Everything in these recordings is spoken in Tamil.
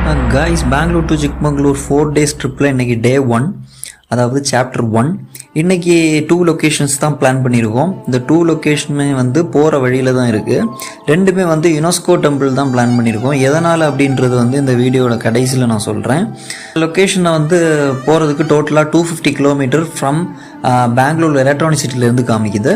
Guys, Bangalore to Chikmagalur 4 days ட்ரிப்பில் இன்றைக்கி டே 1, அதாவது சாப்டர் 1. இன்றைக்கி 2 லொக்கேஷன்ஸ் தான் பிளான் பண்ணியிருக்கோம். இந்த 2 லொக்கேஷனுமே வந்து போகிற வழியில் தான் இருக்குது. ரெண்டுமே வந்து யுனெஸ்கோ டெம்பிள் தான் பிளான் பண்ணியிருக்கோம். எதனால் அப்படின்றது வந்து இந்த வீடியோட கடைசியில் நான் சொல்கிறேன். லொக்கேஷனை வந்து போகிறதுக்கு டோட்டலாக 250 கிலோமீட்டர் ஃப்ரம் பெங்களூர் எலக்ட்ரானிக் சிட்டிலேருந்து காமிக்குது.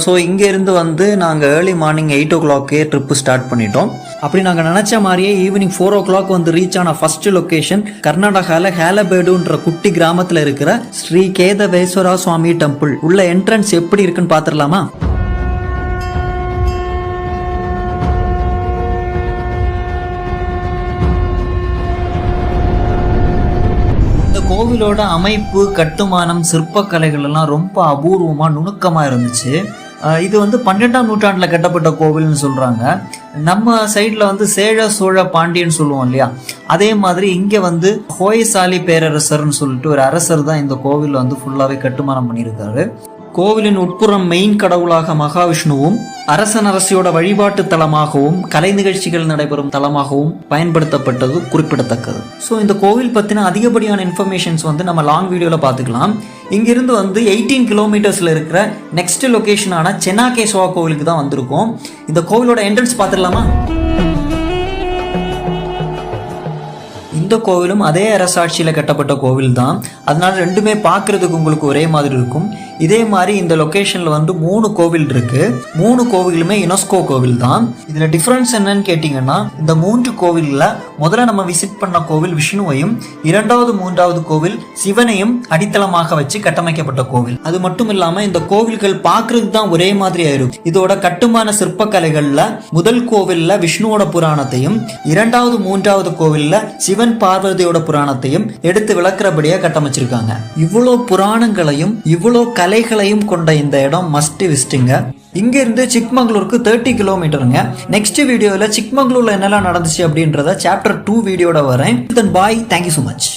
ஸோ இங்கேருந்து வந்து நாங்கள் early morning 8 o'clock trip start பண்ணிட்டோம். அப்படி நாங்கள் நினச்ச மாதிரியே ஈவினிங் 4 o'clock வந்து ரீச் ஆன ஃபர்ஸ்ட் லொக்கேஷன் கர்நாடகாவில் ஹேலபேடுன்ற குட்டி கிராமத்தில் இருக்கிற ஸ்ரீ கேதவேஸ்வரா சுவாமி டெம்பிள். உள்ள என்ட்ரன்ஸ் எப்படி இருக்குன்னு பார்த்துடலாமா? கோவிலோட அமைப்பு, கட்டுமானம், சிற்பக்கலைகள் எல்லாம் ரொம்ப அபூர்வமாக நுணுக்கமாக இருந்துச்சு. இது வந்து 12ஆம் நூற்றாண்டில் கட்டப்பட்ட கோவில்னு சொல்கிறாங்க. நம்ம சைடில் வந்து சேழ சோழ பாண்டியன்னு சொல்லுவோம் இல்லையா, அதே மாதிரி இங்கே வந்து ஹோயசாலி பேரரசர்னு சொல்லிட்டு ஒரு அரசர் தான் இந்த கோவில் வந்து ஃபுல்லாகவே கட்டுமானம் பண்ணியிருக்காரு. கோவிலின் உட்புறம் மெயின் கடவுளாக மகாவிஷ்ணுவும், அரசனரசியோட வழிபாட்டு தலமாகவும், கலை நிகழ்ச்சிகள் நடைபெறும் தலமாகவும் பயன்படுத்தப்பட்டது குறிப்பிடத்தக்கது. ஸோ இந்த கோவில் பற்றின அதிகப்படியான இன்ஃபர்மேஷன்ஸ் வந்து நம்ம லாங் வீடியோவில் பார்த்துக்கலாம். இங்கிருந்து வந்து 18 கிலோமீட்டர்ஸில் இருக்கிற நெக்ஸ்ட் லொக்கேஷனான சென்னாகேஸ்வரா கோவிலுக்கு தான் வந்திருக்கோம். இந்த கோவிலோட என்ட்ரன்ஸ் பார்த்துடலாமா? இந்த கோவிலும் அதே அரசாட்சியில் கட்டப்பட்ட கோவில் தான். அதனால ரெண்டுமே பார்க்கறதுக்கு உங்களுக்கு ஒரே மாதிரி இருக்கும். இதே மாதிரி இந்த லொக்கேஷனில் வந்து 3 கோவில் இருக்கு. 3 கோவிலுமே யுனெஸ்கோ கோவில் தான். இதில் டிஃப்ரென்ஸ் என்னன்னு கேட்டிங்கன்னா, இந்த 3 கோவிலில் முதல்ல நம்ம விசிட் பண்ண கோவில் விஷ்ணுவையும், 2வது 3வது கோவில் சிவனையும் அடித்தளமாக வச்சு கட்டமைக்கப்பட்ட கோவில். அது மட்டும் இல்லாமல் இந்த கோவில்கள் பார்க்கறதுக்கு தான் ஒரே மாதிரி ஆயிரும். இதோட கட்டுமான சிற்பக்கலைகள்ல முதல் கோவில்ல விஷ்ணுவோட புராணத்தையும், 2வது 3வது கோவில்ல சிவன் பார்வதியோட புராணத்தையும் எடுத்து விளக்குறபடியா கட்டமைச்சிருக்காங்க. இவ்வளோ புராணங்களையும் இவ்வளோ கலைகளையும் கொண்ட இந்த இடம் மஸ்ட் விசிட்டுங்க. இங்க இருந்து சிக்மங்களூருக்கு 30 கிலோமீட்டருங்க. நெக்ஸ்ட் வீடியோவில் சிக்மங்களூர்ல என்னெல்லாம் நடந்துச்சு அப்படின்றத சாப்டர் 2 வீடியோட வரேன். தென் பாய், தேங்க்யூ ஸோ மச்.